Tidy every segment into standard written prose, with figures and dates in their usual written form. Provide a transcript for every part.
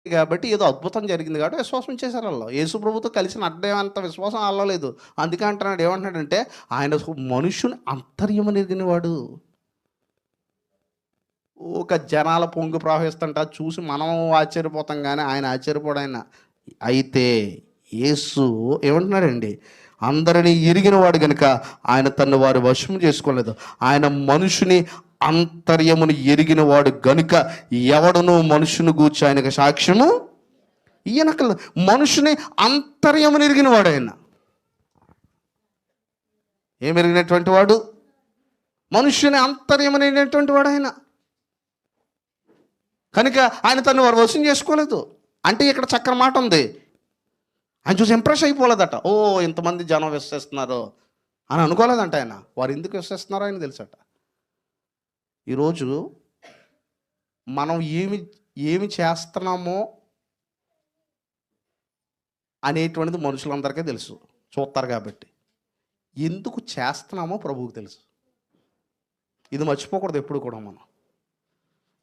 కాబట్టి ఏదో అద్భుతం జరిగింది కాబట్టి విశ్వాసం చేశారు వాళ్ళు. యేసు ప్రభుతో కలిసిన అడ్డేమంత విశ్వాసం వాళ్ళలో లేదు. అందుకే అంటున్నాడు, ఏమంటున్నాడంటే ఆయన మనుషుని అంతర్యమును ఎరిగినవాడు. ఒక జనాల పొంగి ప్రవహిస్తుంట చూసి మనం ఆశ్చర్యపోతాం, కానీ ఆయన ఆశ్చర్యపోడు ఆయన. అయితే యేసు ఏమంటున్నాడండి, అందరినీ ఎరిగినవాడు కనుక ఆయన తను వారి వశం చేసుకోలేదు. ఆయన మనుషుని అంతర్యమును ఎరిగినవాడు గనుక ఎవడను మనుషుని గూర్చి ఆయనకు సాక్ష్యము ఈయనకల్. మనుషుని అంతర్యమును ఎరిగినవాడు ఆయన. ఏమెరిగినటువంటి వాడు? మనుషుని అంతర్యమును ఎరిగినటువంటి వాడు ఆయన. కనుక ఆయన తను వారు వశం చేసుకోలేదు. అంటే ఇక్కడ చక్కని మాట ఉంది. ఆయన చూసి ఇంప్రెస్ అయిపోలేదట. ఓ ఇంతమంది జనం విశ్వసిస్తున్నారు అని అనుకోలేదంట ఆయన. వారు ఎందుకు విశ్వసిస్తున్నారో ఆయన తెలుసట. ఈరోజు మనం ఏమి చేస్తున్నామో అనేటువంటిది మనుషులందరికీ తెలుసు, చూస్తారు కాబట్టి. ఎందుకు చేస్తున్నామో ప్రభువుకు తెలుసు. ఇది మర్చిపోకూడదు ఎప్పుడు కూడా మనం.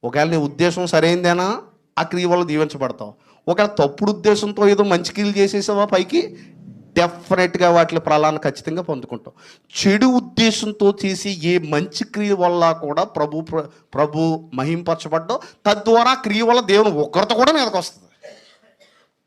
ఒకవేళ నీ ఉద్దేశం సరైందేనా, ఆ క్రియ వల్ల దీవించబడతావు. ఒకవేళ తప్పుడు ఉద్దేశంతో ఏదో మంచి క్రియలు చేసేసావా పైకి, డెఫినెట్గా వాటి ఫలాన్ని ఖచ్చితంగా పొందుకుంటాం. చెడు ఉద్దేశంతో చేసి ఏ మంచి క్రియ వల్ల కూడా ప్రభు మహింపరచబడ్డావు. తద్వారా క్రియ వల్ల దేవుని ఉగ్రత కూడా మీదకి వస్తుంది.